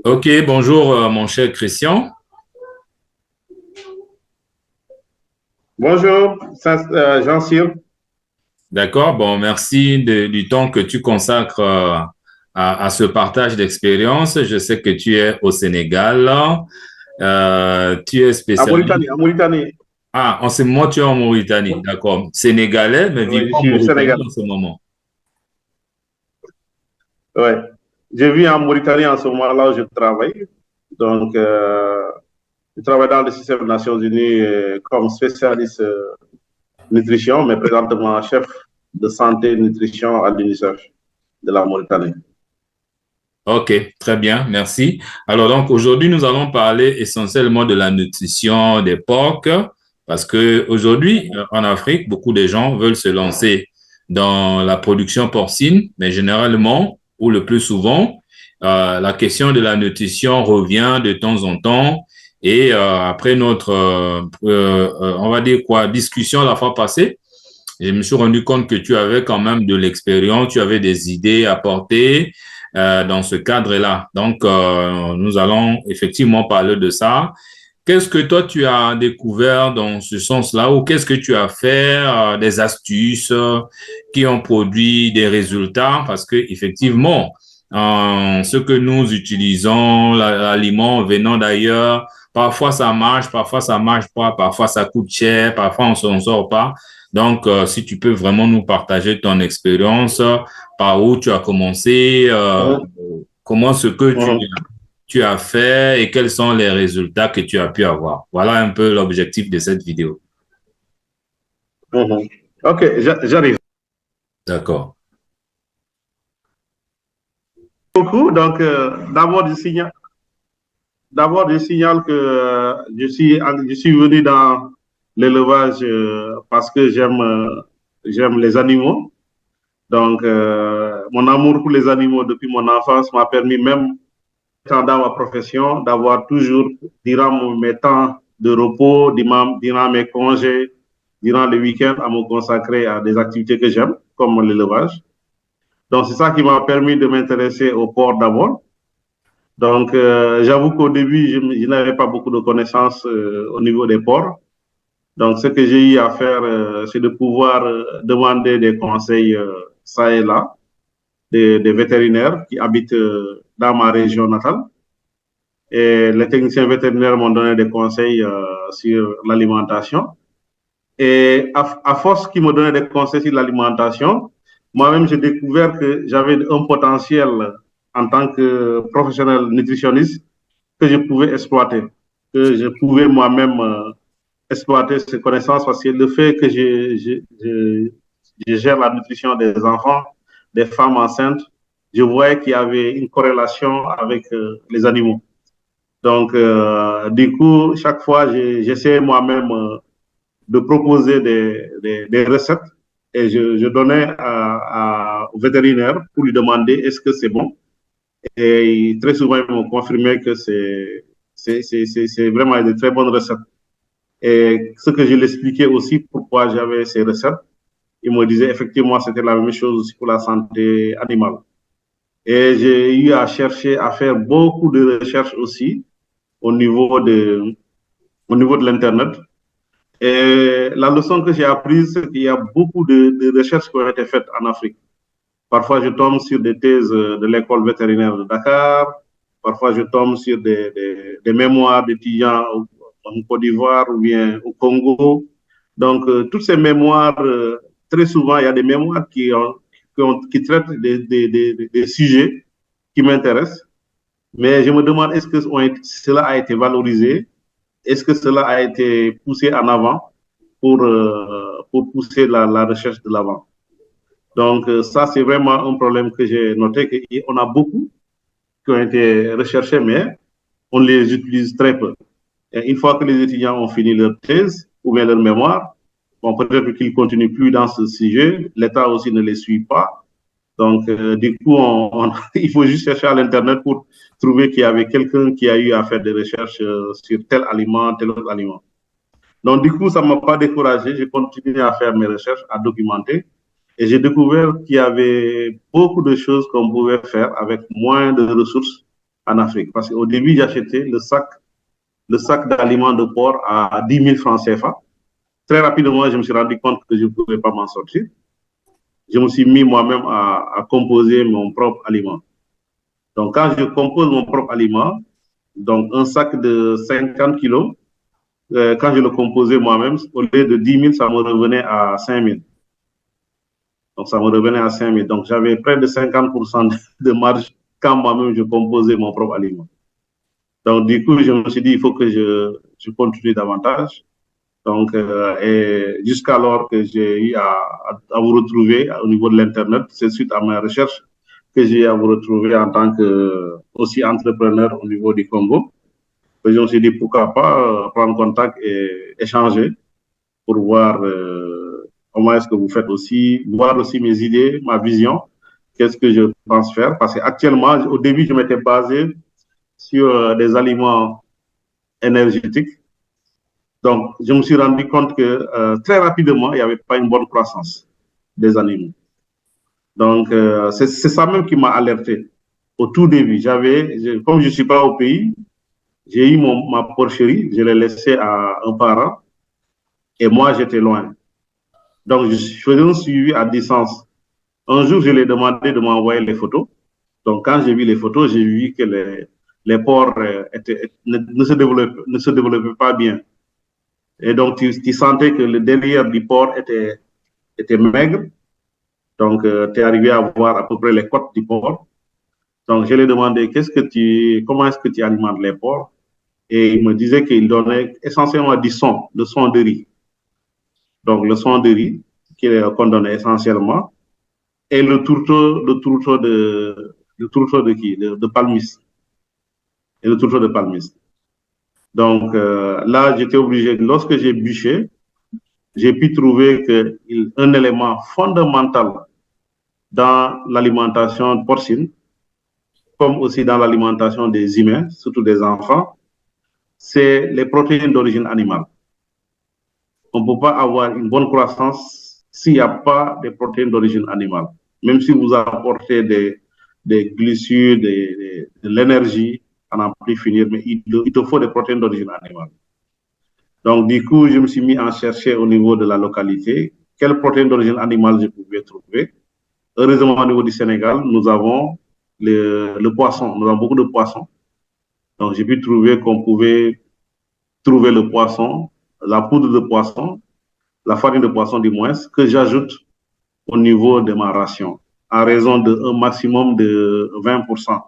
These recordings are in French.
Ok, bonjour mon cher Christian. Bonjour, Jean-Cyr. D'accord, bon, merci du temps que tu consacres à ce partage d'expérience. Je sais que tu es au Sénégal. Tu es À spécialiste. Mauritanie, à Mauritanie. Ah, en ce moment, tu es en Mauritanie. D'accord. Sénégalais, mais Oui, je vivant en suis au Sénégal. Mauritanie en ce moment. Oui. Je vis en Mauritanie en ce moment-là où je travaille. Donc, je travaille dans le système des Nations Unies comme spécialiste nutrition, mais présentement chef de santé et nutrition à l'UNICEF de la Mauritanie. Ok, très bien, merci. Alors donc aujourd'hui, nous allons parler essentiellement de la nutrition des porcs parce que aujourd'hui, en Afrique, beaucoup de gens veulent se lancer dans la production porcine, mais généralement, ou le plus souvent, la question de la nutrition revient de temps en temps. Et après notre, on va dire quoi, discussion la fois passée, je me suis rendu compte que tu avais quand même de l'expérience, tu avais des idées à porter dans ce cadre-là. Donc, nous allons effectivement parler de ça. Qu'est-ce que toi, tu as découvert dans ce sens-là ou qu'est-ce que tu as fait, des astuces qui ont produit des résultats? Parce que effectivement, ce que nous utilisons, l'aliment venant d'ailleurs, parfois ça marche pas, parfois ça coûte cher, parfois on s'en sort pas. Donc, si tu peux vraiment nous partager ton expérience, par où tu as commencé, Mhm, comment ce que mhm, tu as fait et quels sont les résultats que tu as pu avoir. Voilà un peu l'objectif de cette vidéo. mhm. OK, j'arrive. D'accord. Beaucoup. Donc, d'abord, je signale que je suis venu dans l'élevage parce que j'aime les animaux. Donc, mon amour pour les animaux depuis mon enfance m'a permis, même dans ma profession, d'avoir toujours, durant mes temps de repos, durant mes congés, durant les week-ends, à me consacrer à des activités que j'aime, comme l'élevage. Donc, c'est ça qui m'a permis de m'intéresser au porc d'abord. Donc, j'avoue qu'au début, je n'avais pas beaucoup de connaissances au niveau des porcs. Donc, ce que j'ai eu à faire, c'est de pouvoir demander des conseils ça et là, des vétérinaires qui habitent dans ma région natale. Et les techniciens vétérinaires m'ont donné des conseils sur l'alimentation. Et à force qu'ils me donnaient des conseils sur l'alimentation, moi-même, j'ai découvert que j'avais un potentiel en tant que professionnel nutritionniste que je pouvais exploiter, que je pouvais moi-même exploiter ces connaissances parce que le fait que je gère la nutrition des enfants, des femmes enceintes, je voyais qu'il y avait une corrélation avec les animaux. Donc, du coup, chaque fois, j'essayais moi-même de proposer des recettes et je donnais au vétérinaire pour lui demander est-ce que c'est bon. Et très souvent, ils m'ont confirmé que c'est vraiment de très bonnes recettes. Et ce que je l'expliquais aussi, pourquoi j'avais ces recettes, il me disait effectivement c'était la même chose aussi pour la santé animale. Et j'ai eu à chercher, à faire beaucoup de recherches aussi au niveau de, au niveau de l'Internet. Et la leçon que j'ai apprise, c'est qu'il y a beaucoup de recherches qui ont été faites en Afrique. Parfois, je tombe sur des thèses de l'école vétérinaire de Dakar. Parfois, je tombe sur des mémoires d'étudiants en Côte d'Ivoire ou bien au Congo. Donc, toutes ces mémoires, très souvent, il y a des mémoires qui traitent des sujets qui m'intéressent. Mais je me demande, est-ce que cela a été valorisé? Est-ce que cela a été poussé en avant pour pousser la recherche de l'avant? Donc, ça, c'est vraiment un problème que j'ai noté, qu'on a beaucoup qui ont été recherchés, mais on les utilise très peu. Et une fois que les étudiants ont fini leur thèse ou bien leur mémoire, bon, peut-être qu'ils ne continuent plus dans ce sujet, l'État aussi ne les suit pas. Donc, du coup, il faut juste chercher à l'Internet pour trouver qu'il y avait quelqu'un qui a eu à faire des recherches sur tel aliment, tel autre aliment. Donc, du coup, ça ne m'a pas découragé. J'ai continué à faire mes recherches, à documenter. Et j'ai découvert qu'il y avait beaucoup de choses qu'on pouvait faire avec moins de ressources en Afrique. Parce qu'au début, j'achetais le sac d'aliments de porc à 10 000 francs CFA. Très rapidement, je me suis rendu compte que je ne pouvais pas m'en sortir. Je me suis mis moi-même à composer mon propre aliment. Donc, quand je compose mon propre aliment, donc un sac de 50 kilos, quand je le composais moi-même, au lieu de 10 000, ça me revenait à 5 000. Donc, ça me revenait à 5 000. Donc, j'avais près de 50% de marge quand moi-même je composais mon propre aliment. Donc, du coup, je me suis dit, il faut que je continue davantage. Donc, et jusqu'alors que j'ai eu à vous retrouver au niveau de l'Internet, c'est suite à mes recherches que j'ai eu à vous retrouver en tant que aussi entrepreneur au niveau du Congo. Et je me suis dit, pourquoi pas prendre contact et échanger pour voir comment est-ce que vous faites aussi, voir aussi mes idées, ma vision, qu'est-ce que je pense faire. Parce qu'actuellement, au début, je m'étais basé sur des aliments énergétiques. Donc, je me suis rendu compte que très rapidement, il n'y avait pas une bonne croissance des animaux. Donc, c'est ça même qui m'a alerté. Au tout début, comme je ne suis pas au pays, j'ai eu ma porcherie, je l'ai laissée à un parent et moi, j'étais loin. Donc, je faisais un suivi à distance. Un jour, je lui ai demandé de m'envoyer les photos. Donc, quand j'ai vu les photos, j'ai vu que les porcs ne se développaient pas bien. Et donc, tu sentais que le derrière du porc était maigre. Donc, tu es arrivé à voir à peu près les côtes du porc. Donc, je lui ai demandé comment est-ce que tu alimentes les porcs. Et il me disait qu'il donnait essentiellement le son de riz. Donc, le son de riz qu'on donnait essentiellement. Et le tourteau de qui? De palmis. Et le tourteau de palmis. Donc, là, j'étais obligé, lorsque j'ai bûché, j'ai pu trouver qu'un élément fondamental dans l'alimentation porcine, comme aussi dans l'alimentation des humains, surtout des enfants, c'est les protéines d'origine animale. On ne peut pas avoir une bonne croissance s'il n'y a pas de protéines d'origine animale. Même si vous apportez des glucides, de l'énergie, à n'en plus finir, mais il te faut des protéines d'origine animale. Donc, du coup, je me suis mis à chercher au niveau de la localité quelles protéines d'origine animale je pouvais trouver. Heureusement, au niveau du Sénégal, nous avons le poisson. Nous avons beaucoup de poissons. Donc, j'ai pu trouver qu'on pouvait trouver le poisson, la poudre de poisson, la farine de poisson du moins, que j'ajoute au niveau de ma ration, à raison d'un maximum de 20%.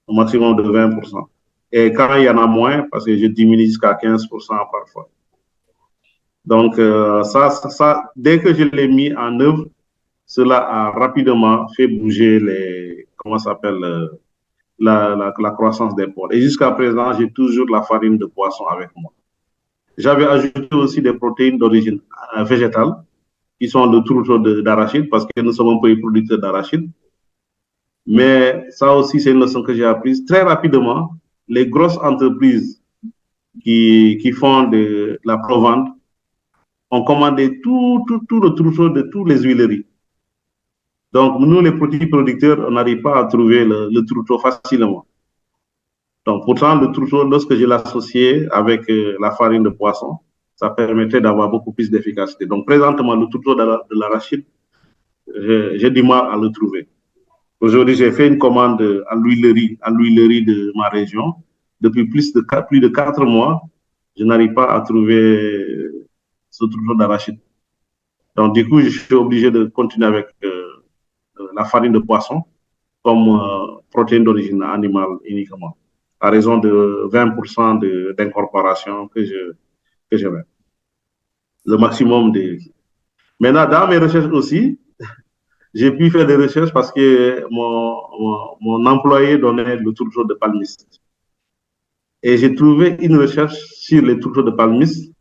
Un maximum de 20%. Et quand il y en a moins, parce que je diminue jusqu'à 15% parfois. Donc, dès que je l'ai mis en œuvre, cela a rapidement fait bouger la croissance des porcs. Et jusqu'à présent, j'ai toujours la farine de poisson avec moi. J'avais ajouté aussi des protéines d'origine végétale, qui sont le tourteau d'arachide, parce que nous sommes un pays producteur d'arachide. Mais ça aussi, c'est une leçon que j'ai apprise. Très rapidement, les grosses entreprises qui font de la provente ont commandé tout le tourteau de toutes les huileries. Donc, nous, les petits producteurs, on n'arrive pas à trouver le tourteau facilement. Donc, pourtant, le tourteau, lorsque je l'associais avec la farine de poisson, ça permettait d'avoir beaucoup plus d'efficacité. Donc, présentement, le tourteau de l'arachide, j'ai du mal à le trouver. Aujourd'hui, j'ai fait une commande à l'huilerie de ma région. Depuis plus de 4 mois, je n'arrive pas à trouver ce tourteau d'arachide. Donc, du coup, je suis obligé de continuer avec la farine de poisson comme protéine d'origine animale uniquement, à raison de 20% d'incorporation que je mets. Le maximum de... Maintenant, dans mes recherches aussi, j'ai pu faire des recherches parce que mon employé donnait le tourteau de palmis. Et j'ai trouvé une recherche sur les tourteaux de palmis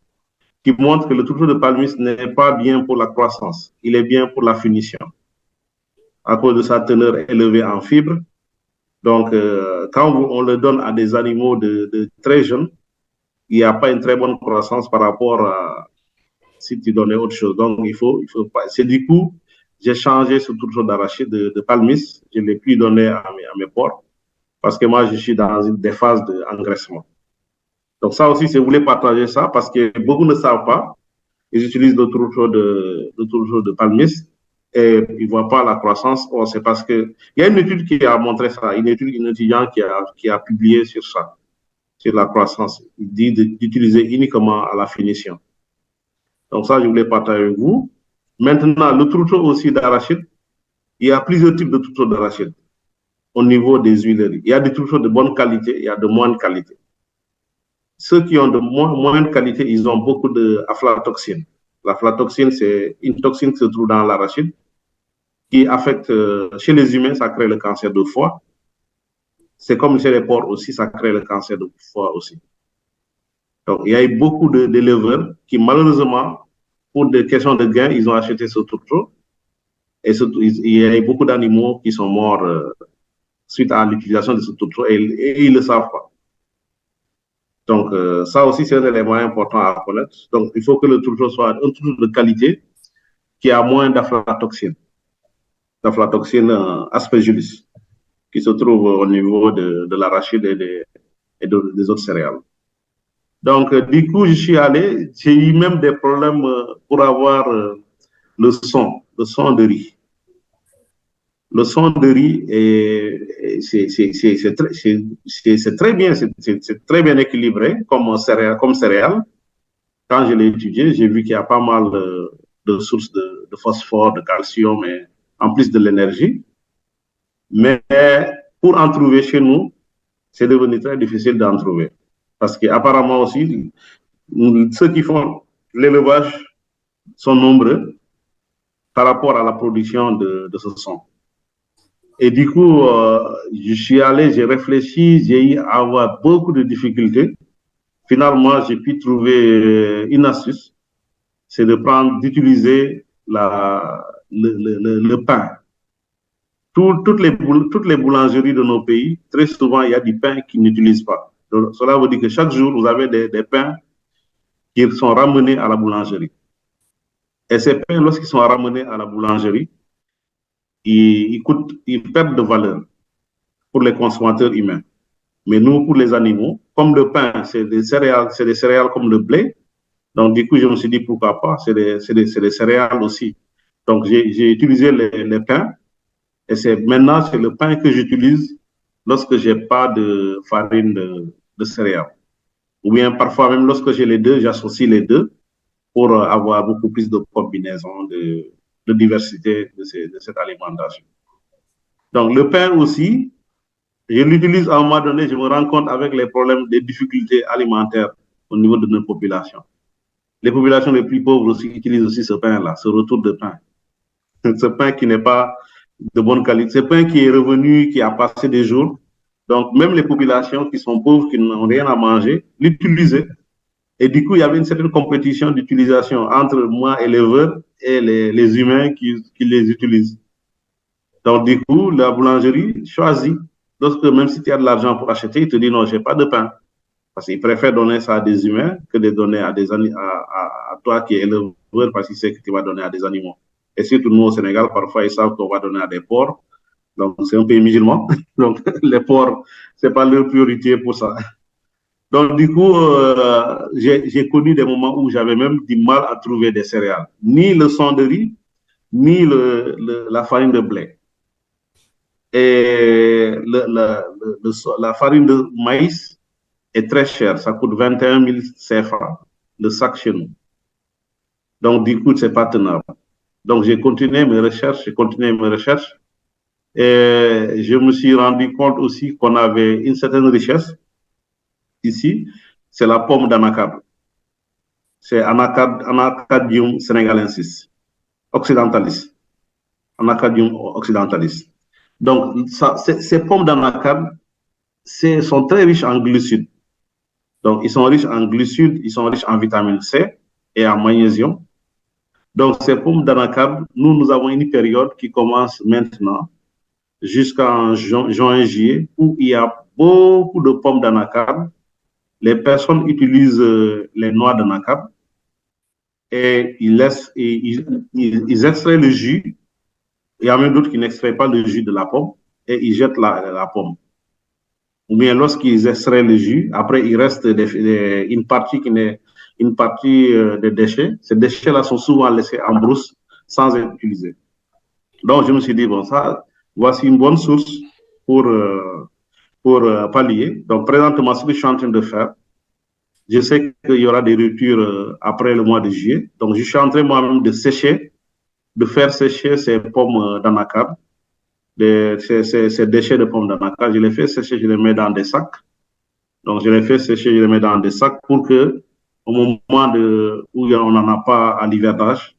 qui montre que le tourteau de palmis n'est pas bien pour la croissance, il est bien pour la finition, à cause de sa teneur élevée en fibres. Donc, quand on le donne à des animaux de très jeunes, il n'y a pas une très bonne croissance par rapport à si tu donnais autre chose. Donc, il faut pas. C'est du coup, j'ai changé ce tourteau d'arachide de palmis, je l'ai pu donner à mes porcs. parce que moi, je suis dans des phases d'engraissement. Donc ça aussi, si vous voulez partager ça, parce que beaucoup ne savent pas, ils utilisent le tourteau de palmis et ils ne voient pas la croissance. Or, c'est parce que il y a une étude qui a montré ça, une étudiant qui a publié sur ça, sur la croissance. Il dit d'utiliser uniquement à la finition. Donc ça, je voulais partager avec vous. Maintenant, le tourteau aussi d'arachide, il y a plusieurs types de tourteaux d'arachide au niveau des huileries. Il y a des tourteaux de bonne qualité, il y a de moindre qualité. Ceux qui ont de moindre qualité, ils ont beaucoup d'aflatoxine. L'aflatoxine, c'est une toxine qui se trouve dans l'arachide qui affecte, chez les humains, ça crée le cancer de foie. C'est comme chez les porcs aussi, ça crée le cancer de foie aussi. Donc, il y a eu beaucoup d'éleveurs qui, malheureusement, pour des questions de gain, ils ont acheté ce tourteau. Et il y a eu beaucoup d'animaux qui sont morts suite à l'utilisation de ce tourteau et ils ne le savent pas. Donc, ça aussi, c'est un élément important à connaître. Donc, il faut que le tourteau soit un tourteau de qualité qui a moins d'aflatoxine. L'aflatoxine aspergillus, qui se trouve au niveau de l'arachide et des autres céréales. Donc, du coup, je suis allé, j'ai eu même des problèmes pour avoir le son de riz. Le son de riz, c'est très bien, c'est très bien équilibré comme céréale. Quand je l'ai étudié, j'ai vu qu'il y a pas mal de sources de phosphore, de calcium, et en plus de l'énergie. Mais pour en trouver chez nous, c'est devenu très difficile d'en trouver. Parce qu'apparemment aussi, ceux qui font l'élevage sont nombreux par rapport à la production de ce son. Et du coup, je suis allé, j'ai réfléchi, j'ai eu à avoir beaucoup de difficultés. Finalement, j'ai pu trouver une astuce, c'est d'utiliser le pain. Toutes les boulangeries de nos pays, très souvent, il y a du pain qu'ils n'utilisent pas. Donc, cela veut dire que chaque jour, vous avez des pains qui sont ramenés à la boulangerie. Et ces pains, lorsqu'ils sont ramenés à la boulangerie, ils perdent de valeur pour les consommateurs humains. Mais nous, pour les animaux, comme le pain, c'est des céréales comme le blé. Donc, du coup, je me suis dit, pourquoi pas, c'est des céréales aussi. Donc, j'ai utilisé les pains. Et maintenant, c'est le pain que j'utilise lorsque j'ai pas de farine de céréales. Ou bien, parfois, même lorsque j'ai les deux, j'associe les deux pour avoir beaucoup plus de combinaisons, de diversité de cette alimentation. Donc, le pain aussi, je l'utilise à un moment donné, je me rends compte avec les problèmes, des difficultés alimentaires au niveau de nos populations. Les populations les plus pauvres aussi utilisent aussi ce pain-là, ce retour de pain. Ce pain qui n'est pas de bonne qualité, ce pain qui est revenu, qui a passé des jours. Donc, même les populations qui sont pauvres, qui n'ont rien à manger, l'utilisaient. Et du coup, il y avait une certaine compétition d'utilisation entre moi, éleveur, et les humains qui les utilisent. Donc, du coup, la boulangerie choisit. Lorsque, même si tu as de l'argent pour acheter, il te dit non, j'ai pas de pain. Parce qu'il préfère donner ça à des humains que de donner à toi qui es éleveur, parce qu'il sait que tu vas donner à des animaux. Et surtout, nous, au Sénégal, parfois, ils savent qu'on va donner à des porcs. Donc, c'est un pays musulman. Donc, les porcs, c'est pas leur priorité pour ça. Donc, du coup, j'ai connu des moments où j'avais même du mal à trouver des céréales. Ni le son de riz, ni la farine de blé. Et la farine de maïs est très chère. Ça coûte 21 000 CFA, le sac chez nous. Donc, du coup, c'est pas tenable. Donc, j'ai continué mes recherches, et je me suis rendu compte aussi qu'on avait une certaine richesse ici, c'est la pomme d'anacarde. C'est Anacardium senegalensis, occidentalis. Anacardium occidentalis. Donc, ces pommes d'anacarde sont très riches en glucides. Donc, ils sont riches en glucides, ils sont riches en vitamine C et en magnésium. Donc, ces pommes d'anacarde, nous avons une période qui commence maintenant jusqu'en juin, juillet, où il y a beaucoup de pommes d'anacarde. Les personnes utilisent les noix d'anacarde et ils extraient le jus. Il y a même d'autres qui n'extraient pas le jus de la pomme et ils jettent la pomme. ou bien lorsqu'ils extraient le jus, après il reste une partie des déchets. Ces déchets-là sont souvent laissés en brousse sans être utilisés. Donc je me suis dit, bon, ça, voici une bonne source pour, pallier. Donc présentement, ce que je suis en train de faire, je sais qu'il y aura des ruptures après le mois de juillet. Donc je suis en train moi-même de faire sécher ces pommes d'anacarde, ces déchets de pommes d'anacarde. Je les fais sécher, je les mets dans des sacs. Donc, je les fais sécher, je les mets dans des sacs pour que, au moment où on n'en a pas à l'hivernage,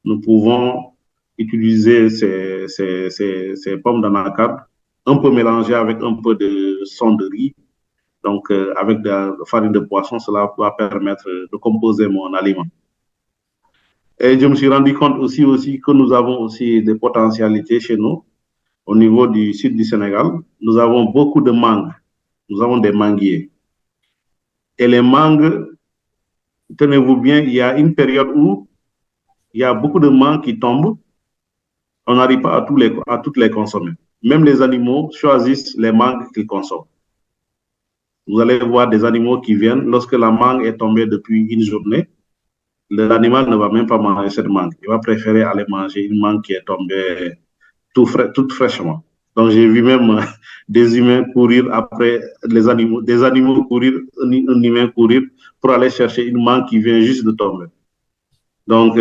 nous pouvons utiliser ces pommes d'anacarde un peu mélangées avec un peu de son de riz. Donc, avec de la farine de poisson, cela va permettre de composer mon aliment. Et je me suis rendu compte aussi que nous avons aussi des potentialités chez nous, au niveau du sud du Sénégal. Nous avons beaucoup de mangues. Nous avons des manguiers. Et les mangues, tenez-vous bien, il y a une période où il y a beaucoup de mangues qui tombent. On n'arrive pas à toutes les consommer. Même les animaux choisissent les mangues qu'ils consomment. Vous allez voir des animaux qui viennent, lorsque la mangue est tombée depuis une journée, l'animal ne va même pas manger cette mangue. Il va préférer aller manger une mangue qui est tombée toute fraîchement. Donc, j'ai vu même des humains courir après les animaux, des animaux courir, un humain courir pour aller chercher une mangue qui vient juste de tomber. Donc,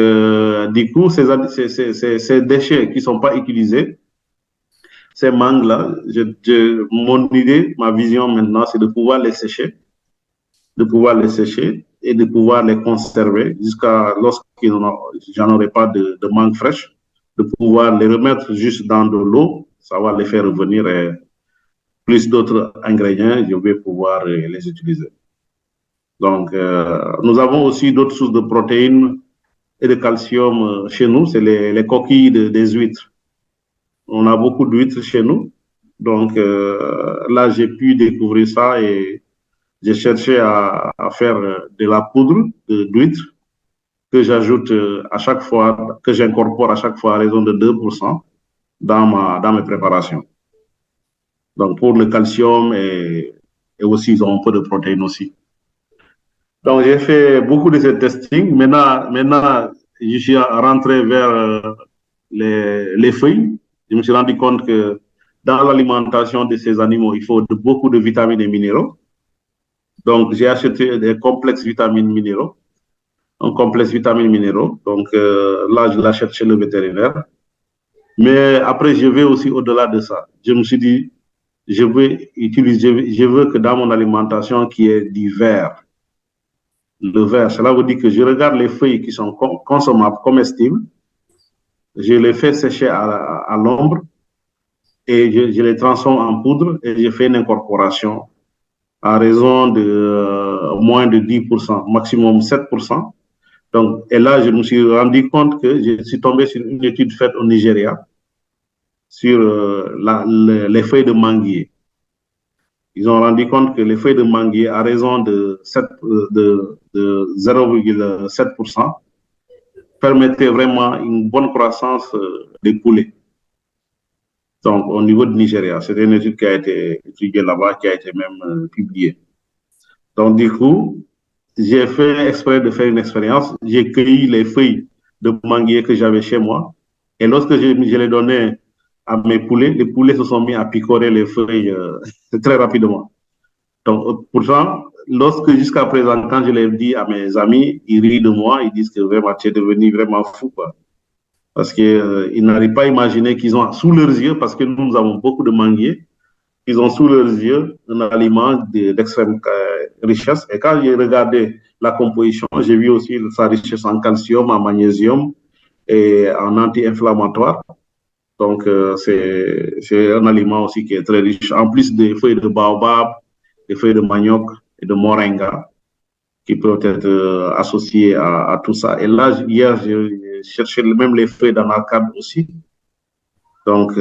du coup, ces déchets qui ne sont pas utilisés, ces mangues-là, mon idée, ma vision maintenant, c'est de pouvoir les sécher, et de pouvoir les conserver jusqu'à j'en aurai pas de mangue fraîche, de pouvoir les remettre juste dans de l'eau, ça va les faire revenir et plus d'autres ingrédients, je vais pouvoir les utiliser. Donc, nous avons aussi d'autres sources de protéines et de calcium chez nous, c'est les coquilles des huîtres. On a beaucoup d'huîtres chez nous, donc là, j'ai pu découvrir ça et j'ai cherché à faire de la poudre d'huître que j'ajoute à chaque fois, que j'incorpore à chaque fois à raison de 2% dans mes préparations. Donc, pour le calcium et aussi, ils ont un peu de protéines aussi. Donc, j'ai fait beaucoup de ces testing. Maintenant, je suis rentré vers les feuilles. Je me suis rendu compte que dans l'alimentation de ces animaux, il faut beaucoup de vitamines et minéraux. Donc, j'ai acheté des complexes vitamines minéraux. Un complexe vitamines minéraux. Donc, là, je l'achète chez le vétérinaire. Mais après, je vais aussi au-delà de ça. Je me suis dit, je veux que dans mon alimentation, qu'il y ait du verre. Le verre, cela veut dire que je regarde les feuilles qui sont consommables, comestibles. Je les fais sécher à l'ombre et je les transforme en poudre et je fais une incorporation à raison de moins de 10%, maximum 7%. Donc, et là, je me suis rendu compte que je suis tombé sur une étude faite au Nigeria sur les feuilles de manguier. Ils ont rendu compte que les feuilles de manguier, à raison de 0,7%, permettaient vraiment une bonne croissance des poulets. Donc, au niveau du Nigeria, c'est une étude qui a été étudiée là-bas, qui a été même publiée. Donc, du coup, j'ai fait exprès de faire une expérience. J'ai cueilli les feuilles de manguier que j'avais chez moi. Et lorsque je les donnais à mes poulets, les poulets se sont mis à picorer les feuilles très rapidement. Donc, pourtant, jusqu'à présent, quand je l'ai dit à mes amis, ils rient de moi, ils disent que vraiment, tu es devenu vraiment fou, quoi. Parce qu'ils n'arrivent pas à imaginer qu'ils ont sous leurs yeux, parce que nous avons beaucoup de manguiers, ils ont sous leurs yeux un aliment d'extrême richesse. Et quand j'ai regardé la composition, j'ai vu aussi sa richesse en calcium, en magnésium et en anti-inflammatoire. Donc, c'est un aliment aussi qui est très riche. En plus des feuilles de baobab, des feuilles de manioc et de moringa, qui peuvent être associées à tout ça. Et là, hier, j'ai cherché même les feuilles d'anacarde aussi, donc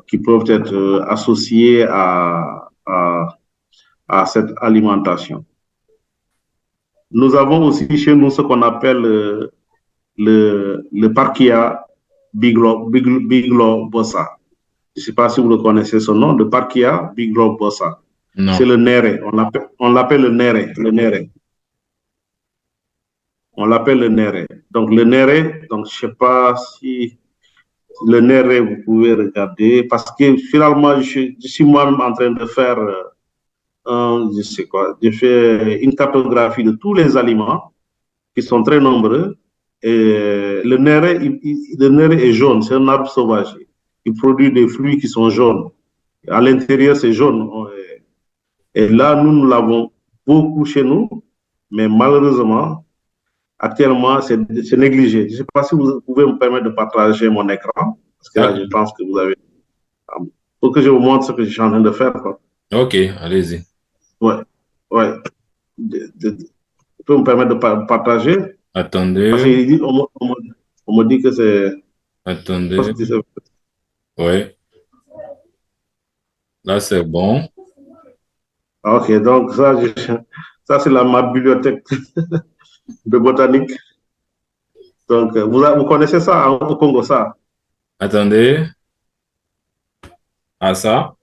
qui peuvent être associées à cette alimentation. Nous avons aussi chez nous ce qu'on appelle le Parkia biglobosa. Je ne sais pas si vous le connaissez ce nom, le Parkia biglobosa. Non. C'est le néré. On l'appelle le néré. Le néré. On l'appelle le néré. Donc, le néré, donc, je ne sais pas si le néré, vous pouvez regarder, parce que finalement, je suis moi-même en train de faire, je sais quoi, je fais une cartographie de tous les aliments qui sont très nombreux. Et le néré est jaune, c'est un arbre sauvage. Il produit des fruits qui sont jaunes. À l'intérieur, c'est jaune. Et là, nous l'avons beaucoup chez nous, mais malheureusement, actuellement, c'est négligé. Je ne sais pas si vous pouvez me permettre de partager mon écran, parce que là, je pense que vous avez... Pour que je vous montre ce que je suis en train de faire, quoi. Ok, allez-y. Ouais, ouais. Vous pouvez me permettre de partager? Parce Attendez, qu'on me dit que c'est... attendez. Ouais, là c'est bon. Ok, donc ça c'est ma bibliothèque de botanique. Donc, vous connaissez ça hein, au Congo, ça? Attendez. Ah ça?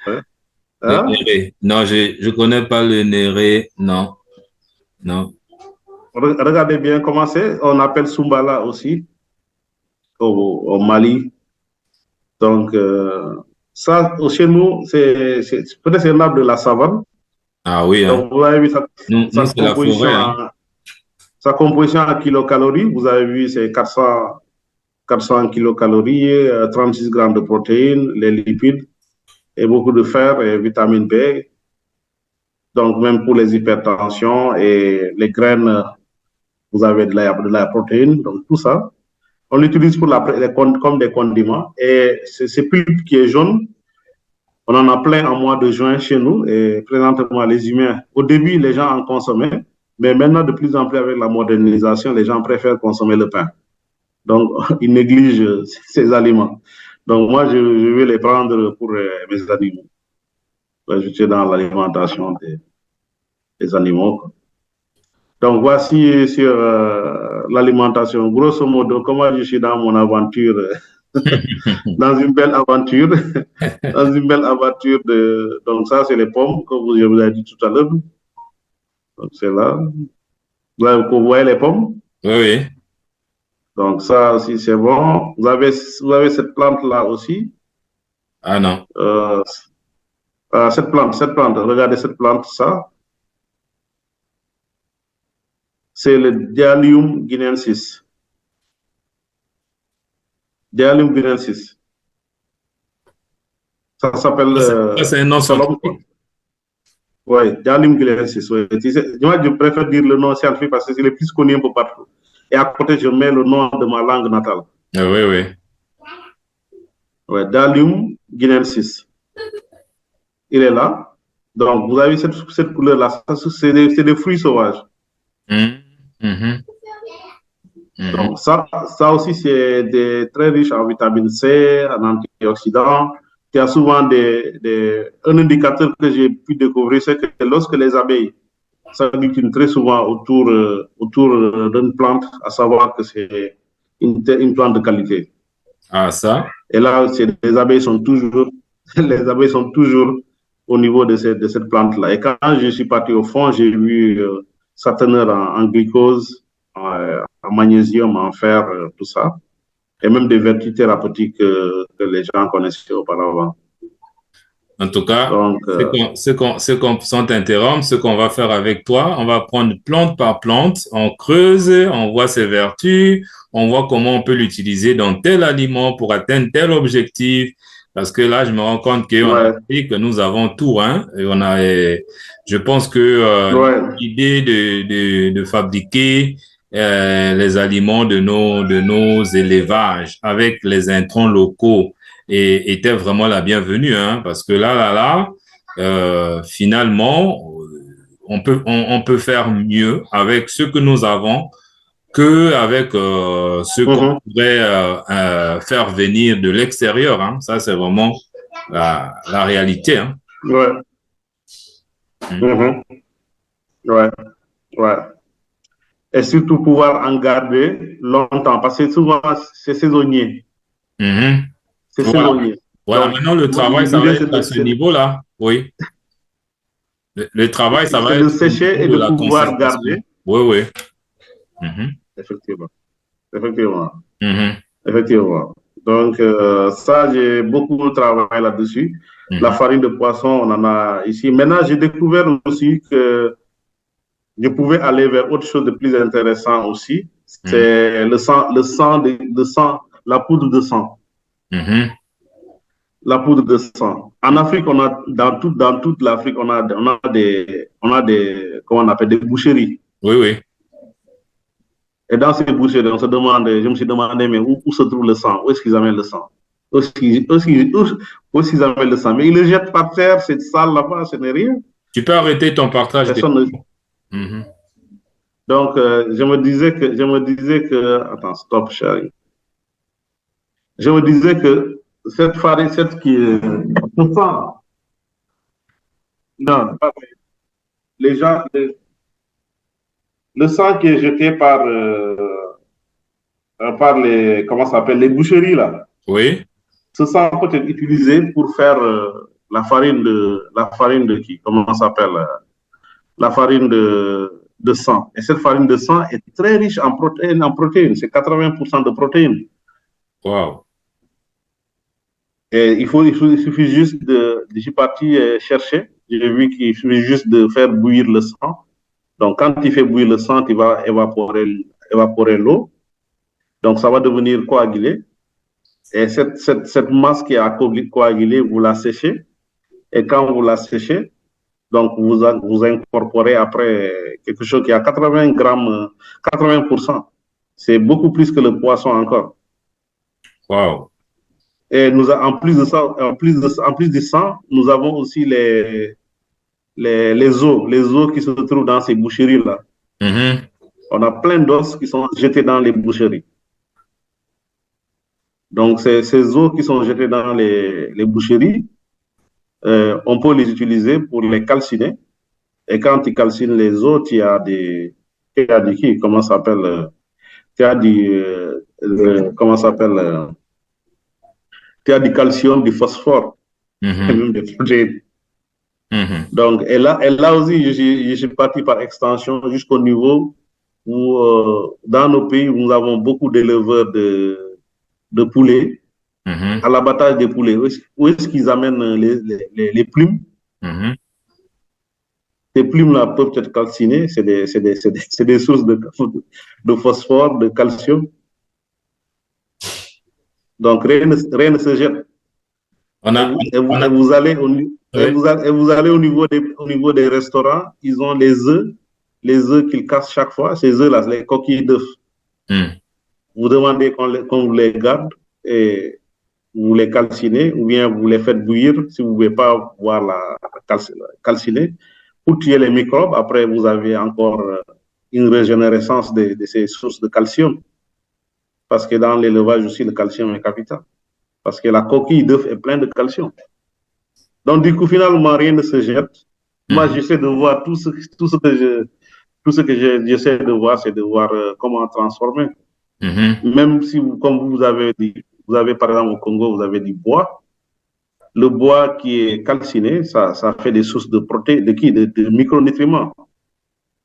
Ouais. Le Hein? néré. Non, je connais pas le néré. Non, non. Regardez bien comment c'est. On appelle Sumbala aussi au Mali. Donc, ça, chez nous, peut-être c'est un arbre de la savane. Ah oui, hein. Donc, vous avez vu Nous c'est la forêt, hein. Sa composition en kilocalories. Vous avez vu, c'est 400 kilocalories, 36 grammes de protéines, les lipides, et beaucoup de fer et vitamine B. Donc, même pour les hypertensions et les graines, vous avez de la protéine, donc tout ça. On l'utilise comme des condiments. Et ce pulpe qui est jaune, on en a plein en mois de juin chez nous. Et présentement, les humains, au début, les gens en consommaient. Mais maintenant, de plus en plus, avec la modernisation, les gens préfèrent consommer le pain. Donc, ils négligent ces aliments. Donc, moi, je vais les prendre pour mes animaux. Je suis dans l'alimentation des animaux. Donc, voici sur l'alimentation. Grosso modo, comment je suis dans mon aventure, dans une belle aventure, dans une belle aventure de... Donc, ça, c'est les pommes, comme je vous ai dit tout à l'heure. Donc, c'est là. Vous voyez les pommes? Oui, oui. Donc, ça aussi, c'est bon. Vous avez cette plante-là aussi. Ah non. Cette plante, regardez cette plante, ça. C'est le Dialium guinensis. Dialium guinensis. Ça s'appelle Ça, c'est un nom scientifique. Oui, Dialium guinensis. Ouais. Moi, je préfère dire le nom scientifique parce que c'est le plus connu un peu partout. Et à côté, je mets le nom de ma langue natale. Ah, oui, oui. Ouais, Dialium guinensis. Il est là. Donc, vous avez cette couleur-là. C'est des fruits sauvages. Donc, ça aussi, c'est très riche en vitamine C, en antioxydants. Il y a souvent un indicateur que j'ai pu découvrir, c'est que lorsque les abeilles s'agglutinent très souvent autour d'une plante, à savoir que c'est une plante de qualité. Ah, ça? Et là, les abeilles sont toujours au niveau de cette plante-là. Et quand je suis parti au fond, j'ai vu sa teneur en glucose, en magnésium, en fer, tout ça, et même des vertus thérapeutiques que les gens connaissaient auparavant. En tout cas, donc, sans t'interrompre, ce qu'on va faire avec toi, on va prendre plante par plante, on creuse, on voit ses vertus, on voit comment on peut l'utiliser dans tel aliment pour atteindre tel objectif. Parce que là, je me rends compte qu'en Afrique, nous avons tout, hein. Et je pense que l'idée de fabriquer les aliments de nos élevages avec les intrants locaux était vraiment la bienvenue, hein, parce que finalement, on peut faire mieux avec ce que nous avons qu'avec ce qu'on pourrait faire venir de l'extérieur, hein. Ça, c'est vraiment la réalité, hein. Ouais. Ouais. Ouais. Et surtout pouvoir en garder longtemps, parce que souvent, c'est saisonnier. C'est saisonnier. Voilà, donc, maintenant, le travail, ça va être à ce niveau-là. Oui. Le travail, ça C'est va de être au sécher et niveau de de la pouvoir conservation. garder. Oui, oui. Mhm. Effectivement, effectivement, Mhm. effectivement. Donc, ça, j'ai beaucoup travaillé là-dessus. La Mhm. farine de poisson, on en a ici. Maintenant, j'ai découvert aussi que je pouvais aller vers autre chose de plus intéressant aussi. Mhm. C'est le sang, la poudre de sang. Mhm. La poudre de sang. En Afrique, on a, dans toute l'Afrique, on a des, comment on appelle, des boucheries. Oui, oui. Et dans ces boucheries, je me suis demandé, mais où se trouve le sang? Où est-ce qu'ils amènent le sang? Où est-ce qu'ils amènent le sang? Mais ils le jettent par terre, cette salle là-bas, ce n'est rien. Tu peux arrêter ton partage de... Personne ne... Mhm. Donc, attends, stop, chérie. Je me disais que cette farine, cette qui est, le sang, non, pas vrai. Les gens, le sang qui est jeté par les, comment ça s'appelle, les boucheries là. Oui. Ce sang peut être utilisé pour faire la farine de qui? Comment ça s'appelle? La farine de sang. Et cette farine de sang est très riche en protéines. En protéines. C'est 80% de protéines. Wow. Et il suffit juste je suis parti chercher. J'ai vu qu'il suffit juste de faire bouillir le sang. Donc, quand tu fais bouillir le sang, tu vas évaporer l'eau. Donc, ça va devenir coagulé. Et cette masse qui a coagulé, vous la séchez. Et quand vous la séchez, donc vous incorporez après quelque chose qui a 80 grammes, 80%. C'est beaucoup plus que le poisson encore. Wow. Et en plus de ça, en plus du sang, nous avons aussi les os qui se trouvent dans ces boucheries-là. Mhm. On a plein d'os qui sont jetés dans les boucheries. Donc, ces os qui sont jetés dans les boucheries, on peut les utiliser pour les calciner. Et quand tu calcines les os, tu as des comment ça s'appelle, tu as comment ça s'appelle, tu as du calcium, du phosphore, et Mhm. même des protéines. Mhm. Donc, et là aussi, je suis parti par extension jusqu'au niveau où, dans nos pays, nous avons beaucoup d'éleveurs de poulets, à Mhm. l'abattage des poulets. Où est-ce qu'ils amènent les plumes? Mhm. Ces plumes-là peuvent être calcinées, c'est des sources de phosphore, de calcium. Donc, rien ne se jette. On a, on Et a, vous allez oui. et vous allez au niveau des restaurants, ils ont les œufs qu'ils cassent chaque fois, ces œufs-là, les coquilles d'œufs. Mhm. Vous demandez qu'on vous les garde et vous les calcinez ou bien vous les faites bouillir si vous ne pouvez pas voir calciner pour tuer les microbes. Après, vous avez encore une régénérescence de ces sources de calcium parce que dans l'élevage aussi, le calcium est capital parce que la coquille d'œuf est pleine de calcium. Donc, du coup, finalement, rien ne se jette. Moi, Mhm. j'essaie de voir tout ce que j'essaie de voir, c'est de voir comment transformer. Mhm. Même si, comme vous avez dit, vous avez par exemple au Congo, vous avez du bois. Le bois qui est calciné, ça fait des sources de protéines, de micronutriments.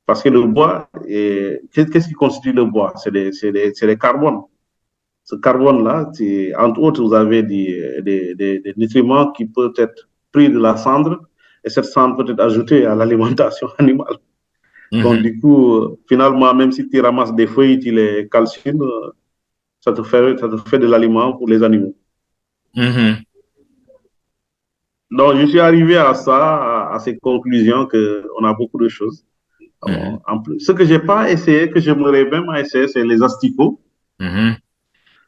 Parce que le bois, qu'est-ce qui constitue le bois? C'est des carbones. Ce carbone-là, entre autres, vous avez des nutriments qui peuvent être pris de la cendre et cette cendre peut être ajoutée à l'alimentation animale. Donc, Mhm. du coup, finalement, même si tu ramasses des feuilles, tu les calcines, ça te fait de l'aliment pour les animaux. Mhm. Donc, je suis arrivé à ça, à ces conclusions qu'on a beaucoup de choses. Mhm. En plus, ce que j'ai pas essayé, que j'aimerais même essayer, c'est les asticots, Mhm.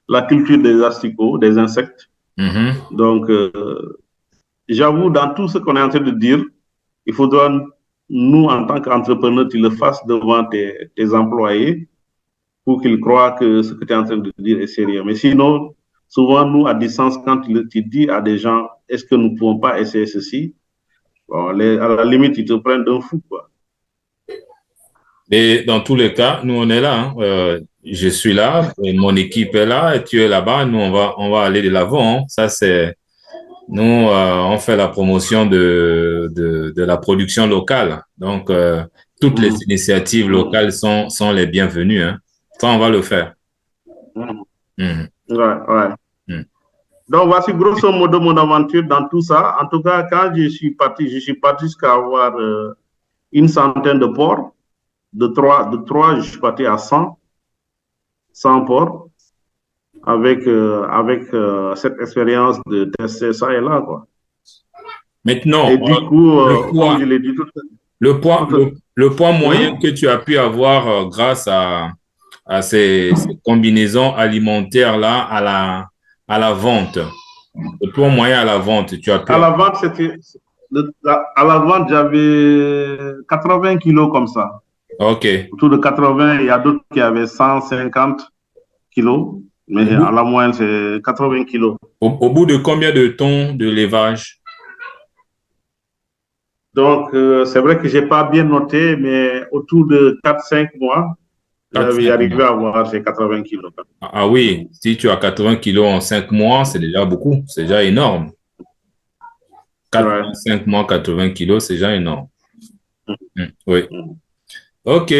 la culture des asticots, des insectes. Mhm. Donc, j'avoue, dans tout ce qu'on est en train de dire, il faudra, nous, en tant qu'entrepreneurs, tu le fasses devant tes employés pour qu'ils croient que ce que tu es en train de dire est sérieux. Mais sinon, souvent, nous, à distance, quand tu dis à des gens, est-ce que nous ne pouvons pas essayer ceci? Bon, à la limite, ils te prennent d'un fou, quoi. Et dans tous les cas, nous, on est là, hein. Je suis là, et mon équipe est là, et tu es là-bas. Nous, on va aller de l'avant, hein. Ça, c'est Nous, on fait la promotion de la production locale. Donc, toutes les Mhm. initiatives Mhm. locales sont les bienvenues, hein. Ça, on va le faire. Mhm. Mhm. Ouais, ouais. Mhm. Donc, voici grosso modo mon aventure dans tout ça. En tout cas, quand je suis parti jusqu'à avoir une centaine de porcs. De 3, je suis parti à 100 porcs avec cette expérience de tester ça et là, quoi. Maintenant, Et du coup, le comme poids, je l'ai dit le poids moyen Mhm. que tu as pu avoir grâce à ces combinaisons alimentaires-là à la vente. Le poids moyen à la vente, tu as pu À la avoir. vente, à la vente, j'avais 80 kilos comme ça. OK. Autour de 80, il y a d'autres qui avaient 150 kilos, Au mais à bout, la moyenne, c'est 80 kilos. au bout de combien de temps de levage? Donc, c'est vrai que j'ai pas bien noté, mais autour de 4 5 mois, Quatre j'avais cinq arrivé mois. à avoir ces 80 kilos. Ah oui, si tu as 80 kilos en 5 mois, c'est déjà beaucoup, c'est déjà énorme. Ouais. 5 mois, 80 kilos, c'est déjà énorme. Oui. Mm. OK.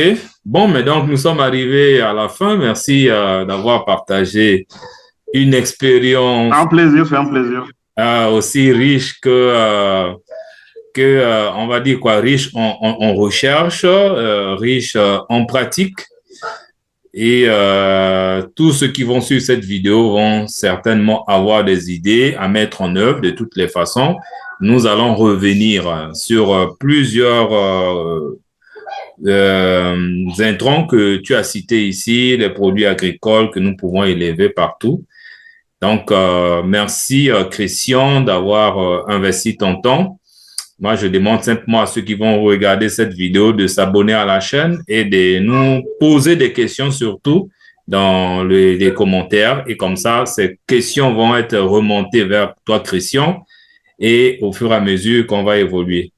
Bon, mais donc nous sommes arrivés à la fin. Merci d'avoir partagé une expérience Un plaisir, c'est un plaisir. aussi riche on va dire quoi, riche en recherche, riche en pratique. Et tous ceux qui vont suivre cette vidéo vont certainement avoir des idées à mettre en œuvre de toutes les façons. Nous allons revenir sur plusieurs intrants que tu as cités ici, les produits agricoles que nous pouvons élever partout. Donc, merci Christian d'avoir investi ton temps. Moi, je demande simplement à ceux qui vont regarder cette vidéo de s'abonner à la chaîne et de nous poser des questions surtout dans les commentaires. Et comme ça, ces questions vont être remontées vers toi, Christian, et au fur et à mesure qu'on va évoluer.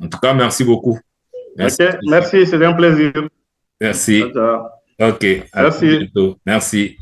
En tout cas, merci beaucoup. OK, Merci, Christian. merci, c'est un plaisir. Merci. Ciao. OK, à très Merci. bientôt. Merci.